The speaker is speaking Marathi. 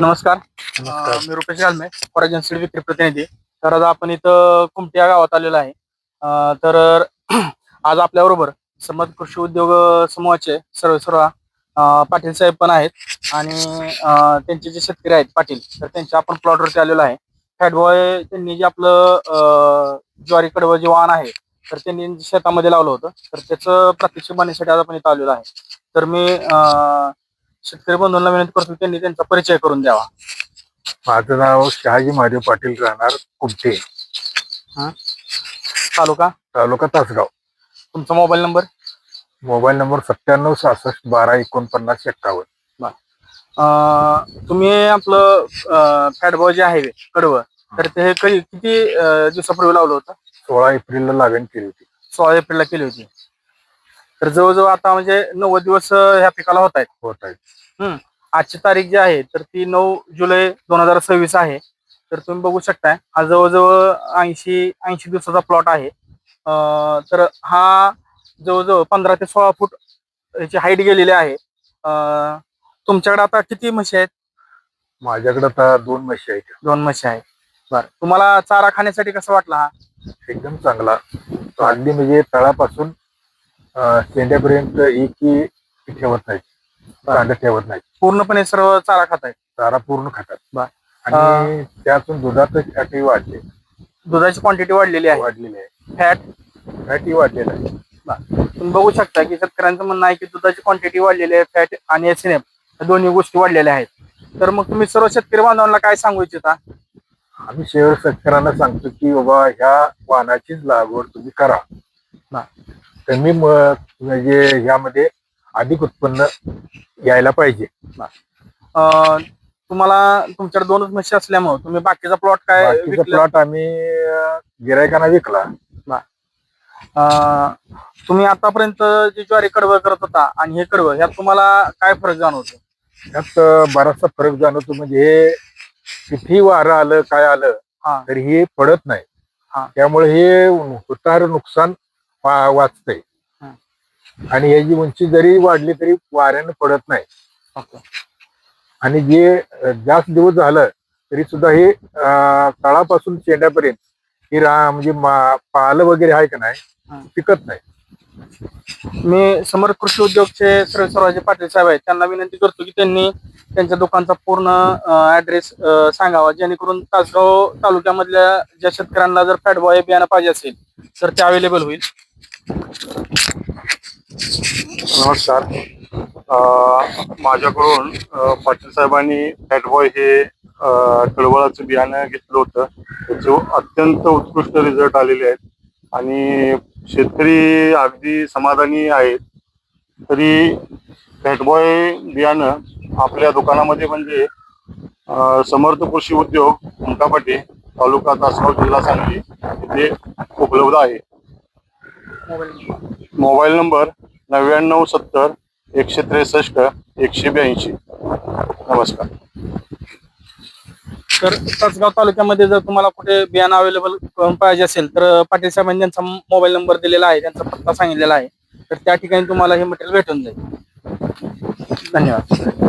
नमस्कार. मी रुपेश गालमे, फॉरेजन सीड विक्री प्रतिनिधी. तर आज आपण इथं कुमटी या गावात आलेलो आहे. तर आज आपल्याबरोबर समर्थ कृषी उद्योग समूहाचे सर्व पाटील साहेब पण आहेत आणि त्यांचे जे शेतकरी आहेत पाटील, तर त्यांच्या आपण प्लॉटवरती आलेलो आहे. फॅटबॉय त्यांनी जे आपलं ज्वारी कडवं जे वाहन आहे, तर त्यांनी शेतामध्ये लावलं होतं, तर त्याचं प्रात्यक्षिक बनण्यासाठी आज आपण इथं आलेलो आहे. तर मी शेतकरी बंधूंना विनंती करतो, त्यांनी त्यांचा परिचय करून द्यावा. माझं नाव शहाजी महादेव पाटील, राहणार कुमटे, तालुका तालुका तासगाव. तुमचा मोबाईल नंबर? Mobile number 9766124951. तुम्ही आपलं फॅटबॉय जे आहे कडवं, तर ते किती दिवसापूर्वी लावलं होतं? 16 एप्रिलला लागण केली होती. 16 एप्रिलला केली होती. तर जवळजवळ आता म्हणजे 90 दिवस ह्या पिकाला होत आहेत. आजची तारीख जी आहे तर ती 9 जुलै 2026 आहे. तर तुम्ही बघू शकताय, हा जवळजवळ 80 दिवसाचा प्लॉट आहे. तर हा जवळजवळ 15 ते 16 फूट याची हाईट गेलेली आहे. तुमच्याकडे आता किती म्हशी आहेत? माझ्याकडे आता 2 म्हशी आहेत. 2 म्हशी आहेत. बरं, तुम्हाला चारा खाण्यासाठी कसं वाटला हा? एकदम चांगला. अगदी म्हणजे तळापासून शेंड्यापर्यंत एकही ठेवत नाही, कांदा ठेवत नाही. पूर्णपणे सर्व चारा खात आहे. चारा पूर्ण खातात. बरं. आणि त्यातून दुधाचं फॅटही वाढले. दुधाची क्वांटिटी वाढलेली आहे. फॅटही वाढलेला आहे. तुम्ही बघू शकता की शेतकऱ्यांचं म्हणणं आहे की दुधाची क्वांटिटी वाढलेली आहे, फॅट आणि एसएनएफ दोन्ही गोष्टी वाढलेल्या आहेत. तर मग तुम्ही सर्व शेतकरी बांधवांना काय सांगू इच्छिता? आम्ही शेतकऱ्यांना सांगतो की बाबा ह्या वाहनाचीच लागवड तुम्ही करा. कमी म्हणजे यामध्ये अधिक उत्पन्न यायला पाहिजे. तुम्हाला तुमच्याकडे 2च म्हशी असल्यामुळे तुम्ही बाकीचा प्लॉट प्लॉट आम्ही गिरायकांना विकला. तुम्ही आतापर्यंत जे ज्वारी कडवं करत होता आणि हे कडवं, ह्यात तुम्हाला काय फरक जाणवतो? यात बराचसा फरक जाणवतो. म्हणजे हे किती वारं आलं काय आलं तर हे पडत नाही. त्यामुळे हे होणार नुकसान वाचतंय. आणि याची उंची जरी वाढली तरी वाऱ्यानं पडत नाही. आणि जे जास्त दिवस झालं तरी सुद्धा हे तळापासून शेंड्यापर्यंत ही म्हणजे पालं वगैरे आहे का नाही, पिकत नाही. मी समर्थ कृषी उद्योगचे सर्वाजी पाटील साहेब आहेत, त्यांना विनंती करतो की त्यांनी त्यांच्या दुकानचा पूर्ण ऍड्रेस सांगावा, जेणेकरून तासगाव तालुक्यामधल्या ज्या शेतकऱ्यांना जर फॅटबॉय बियाणं पाहिजे असेल तर ते अवेलेबल होईल. नमस्कार. माझ्याकडून पाटील साहेबांनी फॅटबॉय हे कडवळाचं बियाणं घेतलं होतं. त्याचे अत्यंत उत्कृष्ट रिझल्ट आलेले आहेत आणि शेतकरी अगदी समाधानी आहेत. तरी फॅटबॉय बियाणं आपल्या दुकानामध्ये म्हणजे समर्थ कृषी उद्योग कुमटापाटी, तालुका तासगाव, जिल्हा सांगली इथे उपलब्ध आहे. Mobile number 9970-163-182. नमस्कार. तर तासगाव तालुक्यामध्ये जर तुम्हाला कुठे बियाणं अवेलेबल पाहिजे असेल तर पाटील साहेबांनी त्यांचा मोबाईल नंबर दिलेला आहे, त्यांचा पत्ता सांगितलेला आहे, तर त्या ठिकाणी तुम्हाला हे मटेरियल भेटून जाईल. धन्यवाद.